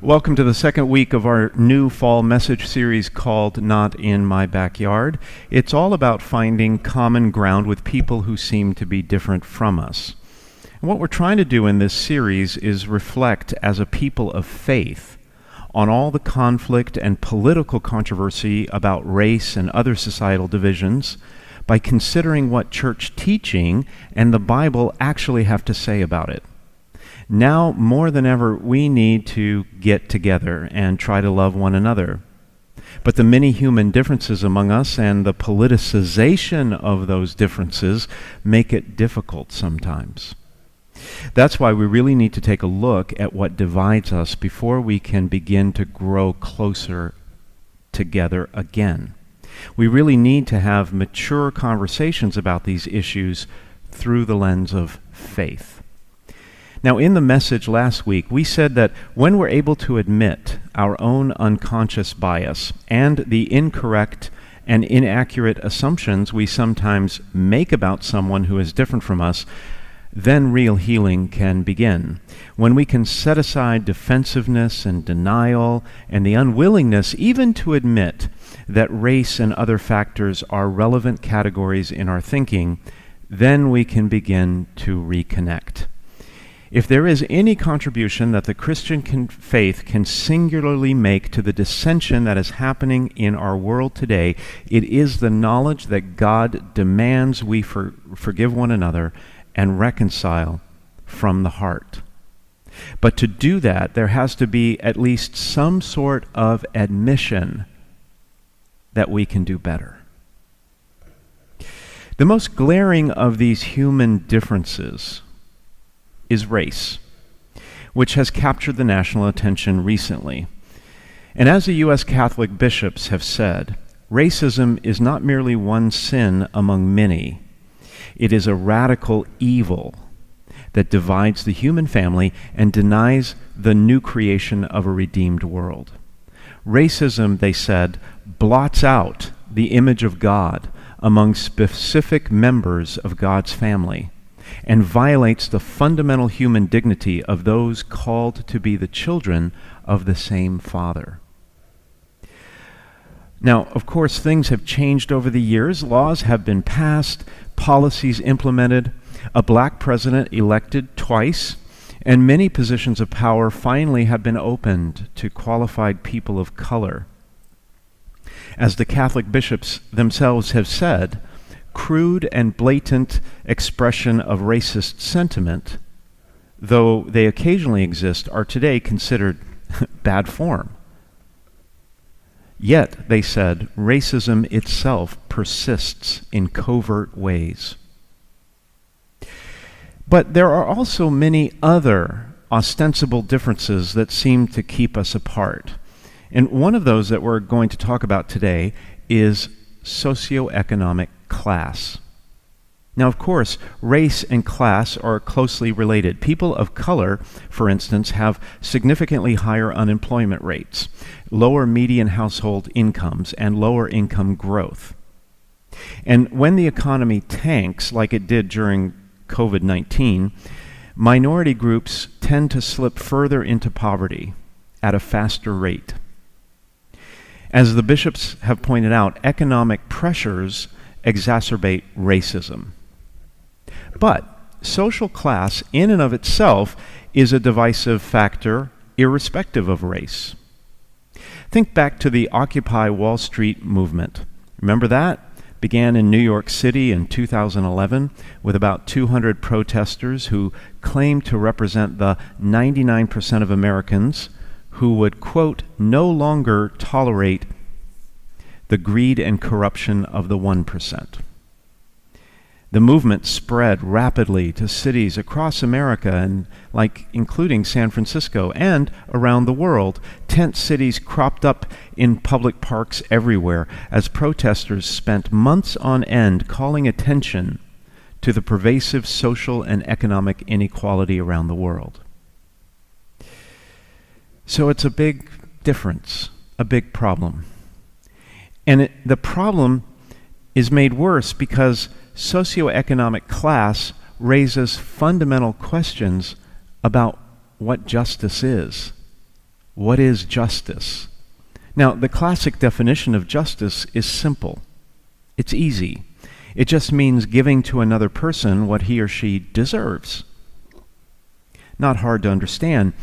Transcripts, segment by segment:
Welcome to the second week of our new fall message series called Not in My Backyard. It's all about finding common ground with people who seem to be different from us. And what we're trying to do in this series is reflect as a people of faith on all the conflict and political controversy about race and other societal divisions by considering what church teaching and the Bible actually have to say about it. Now, more than ever, we need to get together and try to love one another. But the many human differences among us and the politicization of those differences make it difficult sometimes. That's why we really need to take a look at what divides us before we can begin to grow closer together again. We really need to have mature conversations about these issues through the lens of faith. Now, in the message last week, we said that when we're able to admit our own unconscious bias and the incorrect and inaccurate assumptions we sometimes make about someone who is different from us, then real healing can begin. When we can set aside defensiveness and denial and the unwillingness even to admit that race and other factors are relevant categories in our thinking, then we can begin to reconnect. If there is any contribution that the Christian faith can singularly make to the dissension that is happening in our world today, it is the knowledge that God demands we forgive one another and reconcile from the heart. But to do that, there has to be at least some sort of admission that we can do better. The most glaring of these human differences is race, which has captured the national attention recently. And as the U.S. Catholic bishops have said, racism is not merely one sin among many. It is a radical evil that divides the human family and denies the new creation of a redeemed world. Racism, they said, blots out the image of God among specific members of God's family and violates the fundamental human dignity of those called to be the children of the same Father. Now, of course, things have changed over the years. Laws have been passed, policies implemented, a black president elected twice, and many positions of power finally have been opened to qualified people of color. As the Catholic bishops themselves have said, crude and blatant expression of racist sentiment, though they occasionally exist, are today considered bad form. Yet, they said, racism itself persists in covert ways. But there are also many other ostensible differences that seem to keep us apart. And one of those that we're going to talk about today is socioeconomic class. Now, of course, race and class are closely related. People of color, for instance, have significantly higher unemployment rates, lower median household incomes, and lower income growth. And when the economy tanks, like it did during COVID-19, minority groups tend to slip further into poverty at a faster rate. As the bishops have pointed out, economic pressures exacerbate racism. But social class in and of itself is a divisive factor irrespective of race. Think back to the Occupy Wall Street movement. Remember that? Began in New York City in 2011 with about 200 protesters who claimed to represent the 99% of Americans who would, quote, no longer tolerate the greed and corruption of the 1%. The movement spread rapidly to cities across America and including San Francisco and around the world. Tent cities cropped up in public parks everywhere as protesters spent months on end calling attention to the pervasive social and economic inequality around the world. So it's a big difference, a big problem. And the problem is made worse because socioeconomic class raises fundamental questions about what justice is. What is justice? Now, the classic definition of justice is simple. It's easy. It just means giving to another person what he or she deserves. Not hard to understand.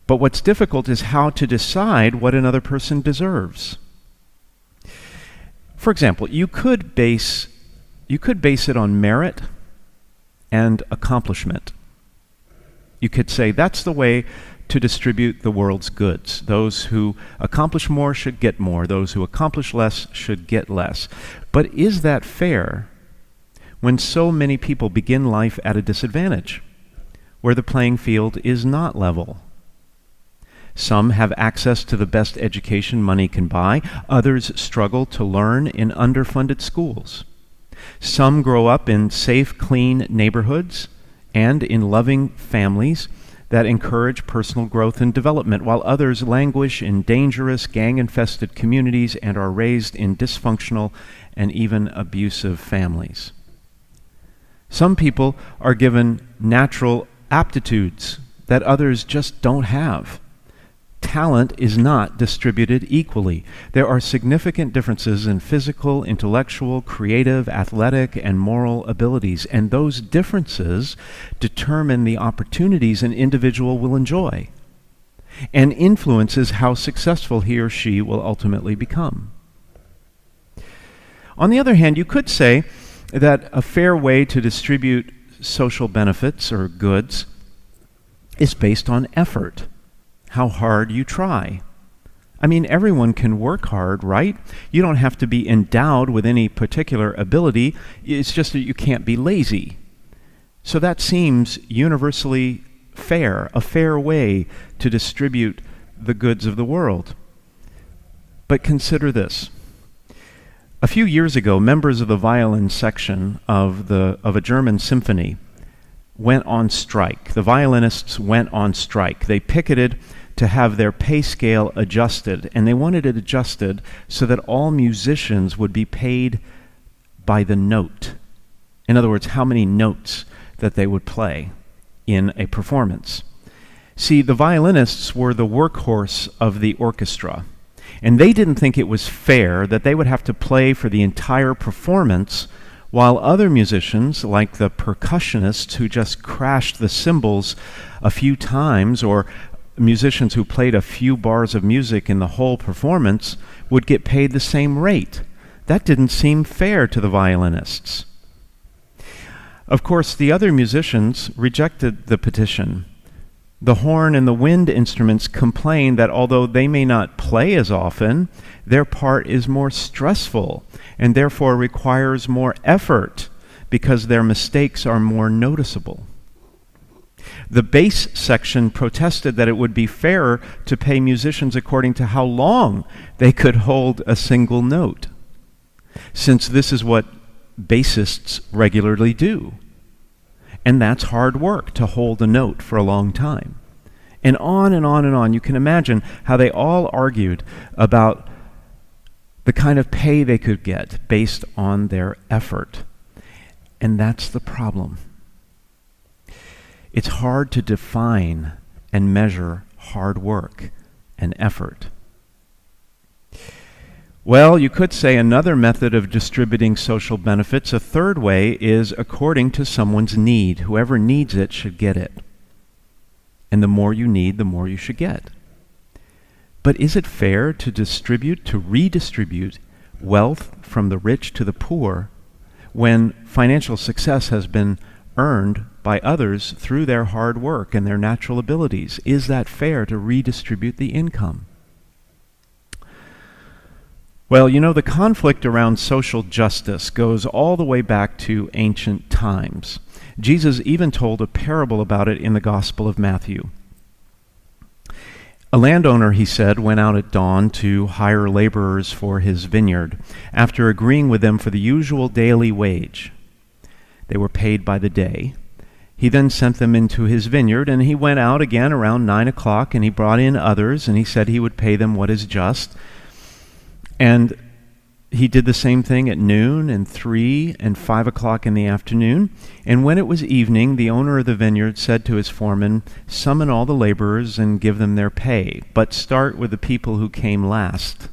But what's difficult is how to decide what another person deserves. For example, you could base it on merit and accomplishment. You could say that's the way to distribute the world's goods. Those who accomplish more should get more. Those who accomplish less should get less. But is that fair when so many people begin life at a disadvantage, where the playing field is not level? Some have access to the best education money can buy. Others struggle to learn in underfunded schools. Some grow up in safe, clean neighborhoods and in loving families that encourage personal growth and development, while others languish in dangerous, gang-infested communities and are raised in dysfunctional and even abusive families. Some people are given natural aptitudes that others just don't have. Talent is not distributed equally. There are significant differences in physical, intellectual, creative, athletic, and moral abilities, and those differences determine the opportunities an individual will enjoy and influences how successful he or she will ultimately become. On the other hand, you could say that a fair way to distribute social benefits or goods is based on effort. How hard you try. I mean, everyone can work hard, right? You don't have to be endowed with any particular ability. It's just that you can't be lazy. So that seems universally fair, a fair way to distribute the goods of the world. But consider this. A few years ago, members of the violin section of a German symphony went on strike. The violinists went on strike. They picketed to have their pay scale adjusted, and they wanted it adjusted so that all musicians would be paid by the note. In other words, how many notes that they would play in a performance. See, the violinists were the workhorse of the orchestra, and they didn't think it was fair that they would have to play for the entire performance while other musicians, like the percussionists who just crashed the cymbals a few times, or musicians who played a few bars of music in the whole performance, would get paid the same rate. That didn't seem fair to the violinists. Of course, the other musicians rejected the petition. The horn and the wind instruments complained that although they may not play as often, their part is more stressful and therefore requires more effort because their mistakes are more noticeable. The bass section protested that it would be fairer to pay musicians according to how long they could hold a single note, since this is what bassists regularly do. And that's hard work, to hold a note for a long time. And on and on and on. You can imagine how they all argued about the kind of pay they could get based on their effort. And that's the problem. It's hard to define and measure hard work and effort. Well, you could say another method of distributing social benefits, a third way, is according to someone's need. Whoever needs it should get it. And the more you need, the more you should get. But is it fair to redistribute wealth from the rich to the poor when financial success has been earned by others through their hard work and their natural abilities? Is that fair to redistribute the income? Well, you know, the conflict around social justice goes all the way back to ancient times. Jesus even told a parable about it in the Gospel of Matthew. A landowner, he said, went out at dawn to hire laborers for his vineyard, after agreeing with them for the usual daily wage. They were paid by the day. He then sent them into his vineyard, and he went out again around 9 o'clock, and he brought in others, and he said he would pay them what is just. And He did the same thing at noon and 3 and 5 o'clock in the afternoon. And when it was evening, the owner of the vineyard said to his foreman, "Summon all the laborers and give them their pay, but start with the people who came last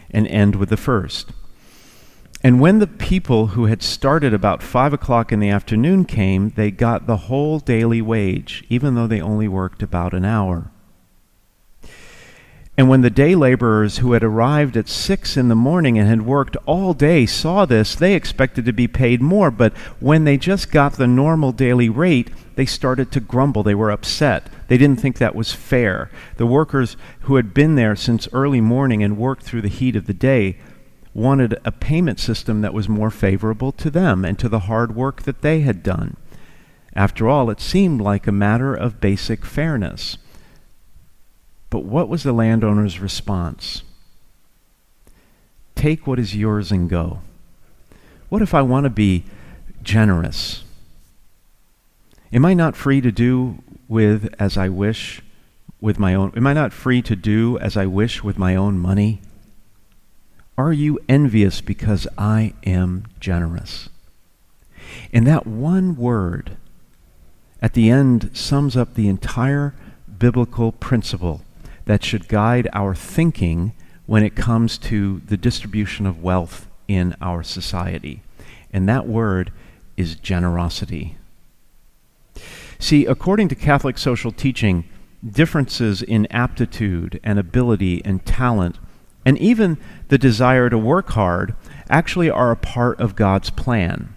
and end with the first." And when the people who had started about 5 o'clock in the afternoon came, they got the whole daily wage, even though they only worked about an hour. And when the day laborers who had arrived at 6 in the morning and had worked all day saw this, they expected to be paid more. But when they just got the normal daily rate, they started to grumble. They were upset. They didn't think that was fair. The workers who had been there since early morning and worked through the heat of the day wanted a payment system that was more favorable to them and to the hard work that they had done. After all, it seemed like a matter of basic fairness. But what was the landowner's response? Take what is yours and go. What if I want to be generous? Am I not free to do with as I wish with my own? Am I not free to do as I wish with my own money? Are you envious because I am generous? And that one word at the end sums up the entire biblical principle that should guide our thinking when it comes to the distribution of wealth in our society. And that word is generosity. See, according to Catholic social teaching, differences in aptitude and ability and talent, and even the desire to work hard, actually are a part of God's plan.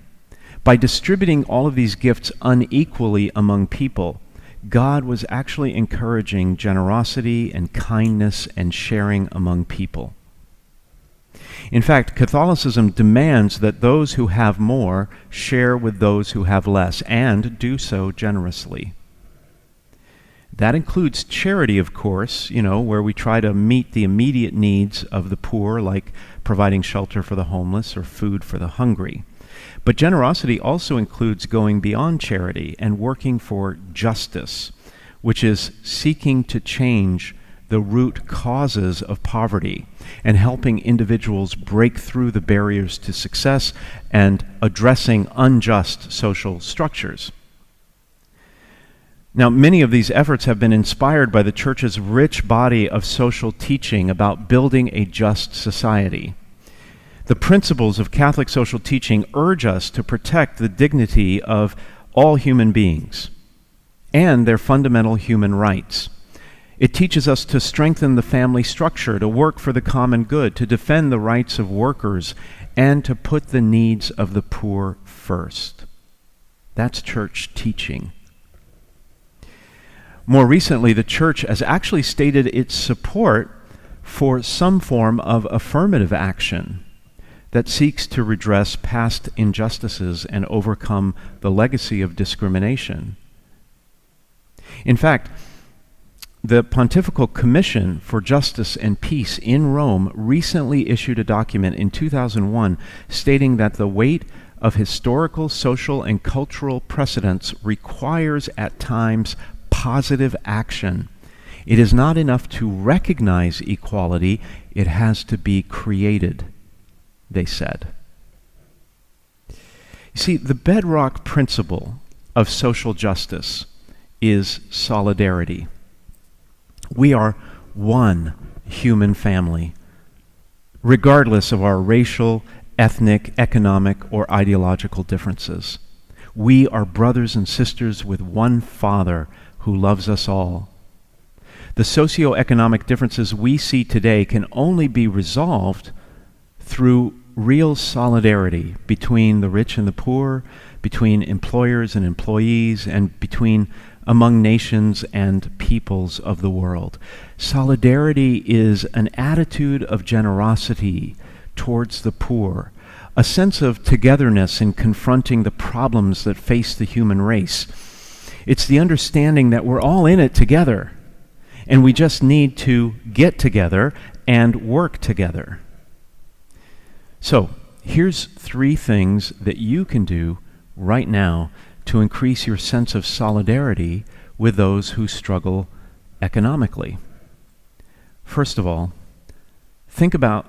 By distributing all of these gifts unequally among people, God was actually encouraging generosity and kindness and sharing among people. In fact, Catholicism demands that those who have more share with those who have less, and do so generously. That includes charity, of course, where we try to meet the immediate needs of the poor, like providing shelter for the homeless or food for the hungry. But generosity also includes going beyond charity and working for justice, which is seeking to change the root causes of poverty and helping individuals break through the barriers to success and addressing unjust social structures. Now, many of these efforts have been inspired by the Church's rich body of social teaching about building a just society. The principles of Catholic social teaching urge us to protect the dignity of all human beings and their fundamental human rights. It teaches us to strengthen the family structure, to work for the common good, to defend the rights of workers, and to put the needs of the poor first. That's church teaching. More recently, the Church has actually stated its support for some form of affirmative action that seeks to redress past injustices and overcome the legacy of discrimination. In fact, the Pontifical Commission for Justice and Peace in Rome recently issued a document in 2001 stating that the weight of historical, social, and cultural precedents requires at times positive action. It is not enough to recognize equality, it has to be created, they said. You see, the bedrock principle of social justice is solidarity. We are one human family, regardless of our racial, ethnic, economic, or ideological differences. We are brothers and sisters with one Father who loves us all. The socioeconomic differences we see today can only be resolved through real solidarity between the rich and the poor, between employers and employees, and among nations and peoples of the world. Solidarity is an attitude of generosity towards the poor, a sense of togetherness in confronting the problems that face the human race. It's the understanding that we're all in it together, and we just need to get together and work together. So, here's 3 things that you can do right now to increase your sense of solidarity with those who struggle economically. First of all, think about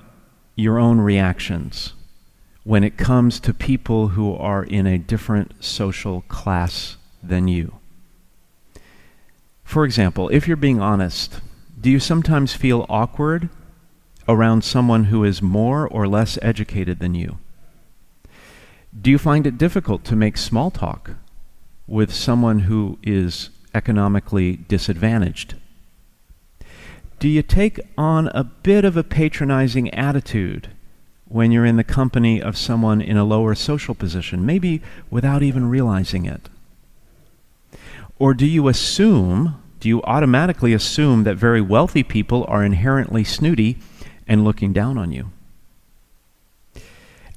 your own reactions when it comes to people who are in a different social class than you? For example, if you're being honest, do you sometimes feel awkward around someone who is more or less educated than you? Do you find it difficult to make small talk with someone who is economically disadvantaged? Do you take on a bit of a patronizing attitude when you're in the company of someone in a lower social position, maybe without even realizing it? Or do you automatically assume that very wealthy people are inherently snooty and looking down on you?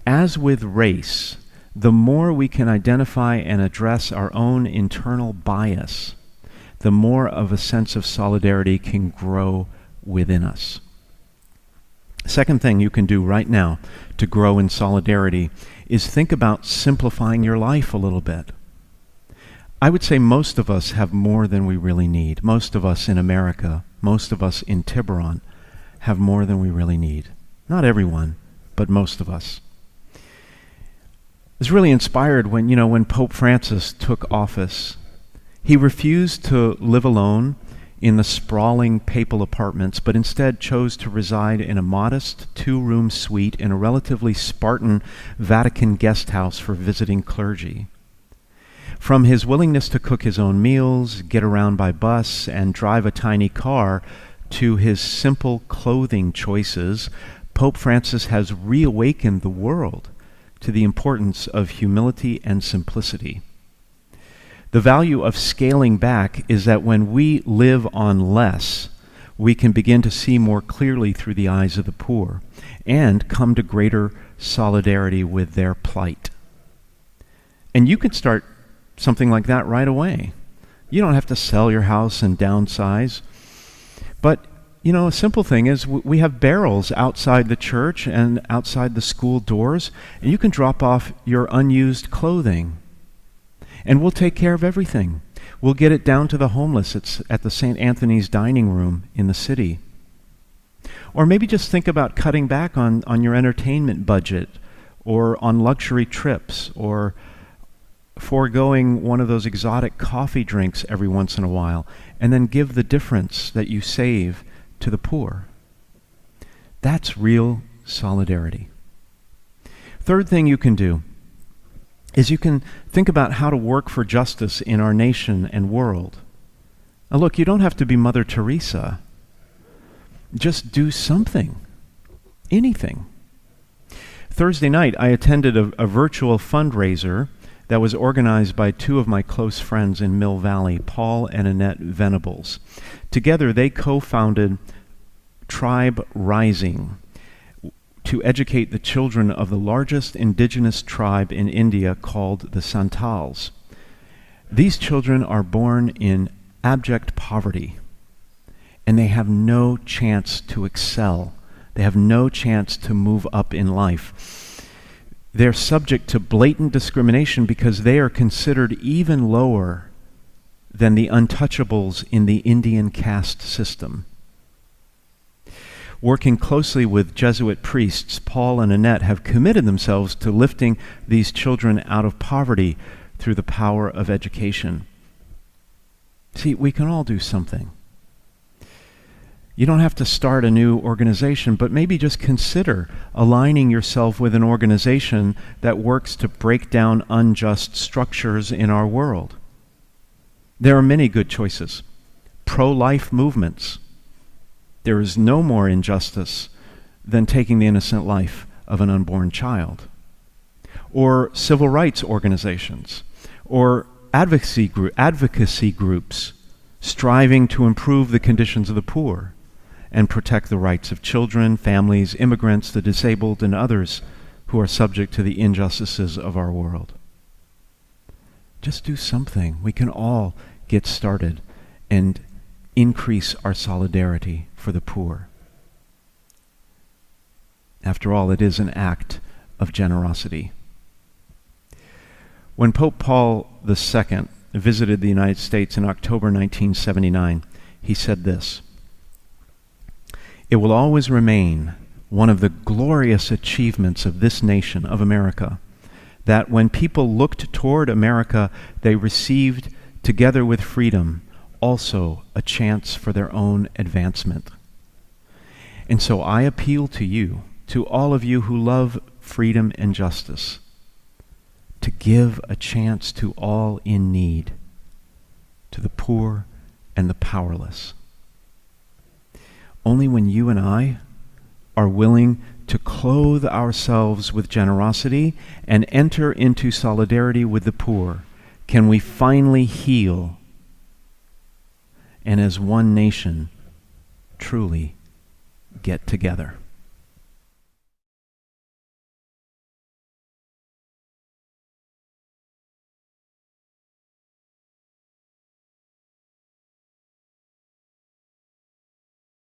As with race, the more we can identify and address our own internal bias, the more of a sense of solidarity can grow within us. Second thing you can do right now to grow in solidarity is think about simplifying your life a little bit. I would say most of us have more than we really need. Most of us in America, most of us in Tiburon have more than we really need. Not everyone, but most of us. I was really inspired when Pope Francis took office. He refused to live alone in the sprawling papal apartments, but instead chose to reside in a modest 2-room suite in a relatively Spartan Vatican guest house for visiting clergy. From his willingness to cook his own meals, get around by bus, and drive a tiny car, to his simple clothing choices, Pope Francis has reawakened the world to the importance of humility and simplicity. The value of scaling back is that when we live on less, we can begin to see more clearly through the eyes of the poor and come to greater solidarity with their plight. And you can start something like that right away. You don't have to sell your house and downsize. But, a simple thing is we have barrels outside the church and outside the school doors, and you can drop off your unused clothing. And we'll take care of everything. We'll get it down to the homeless. It's at the St. Anthony's dining room in the city. Or maybe just think about cutting back on your entertainment budget, or on luxury trips, or foregoing one of those exotic coffee drinks every once in a while, and then give the difference that you save to the poor. That's real solidarity. Third thing you can do is you can think about how to work for justice in our nation and world. Now look, you don't have to be Mother Teresa. Just do something. Anything. Thursday night, I attended a virtual fundraiser that was organized by 2 of my close friends in Mill Valley, Paul and Annette Venables. Together, they co-founded Tribe Rising, to educate the children of the largest indigenous tribe in India called the Santals. These children are born in abject poverty, and they have no chance to excel. They have no chance to move up in life. They're subject to blatant discrimination because they are considered even lower than the untouchables in the Indian caste system. Working closely with Jesuit priests, Paul and Annette have committed themselves to lifting these children out of poverty through the power of education. See, we can all do something. You don't have to start a new organization, but maybe just consider aligning yourself with an organization that works to break down unjust structures in our world. There are many good choices. Pro-life movements. There is no more injustice than taking the innocent life of an unborn child. Or civil rights organizations, or advocacy groups striving to improve the conditions of the poor and protect the rights of children, families, immigrants, the disabled, and others who are subject to the injustices of our world. Just do something. We can all get started and increase our solidarity for the poor. After all, it is an act of generosity. When Pope Paul II visited the United States in October 1979, he said this: "It will always remain one of the glorious achievements of this nation, of America, that when people looked toward America, they received, together with freedom, also a chance for their own advancement. And so I appeal to you, to all of you who love freedom and justice, to give a chance to all in need, to the poor and the powerless. Only when you and I are willing to clothe ourselves with generosity and enter into solidarity with the poor can we finally heal and as one nation truly get together.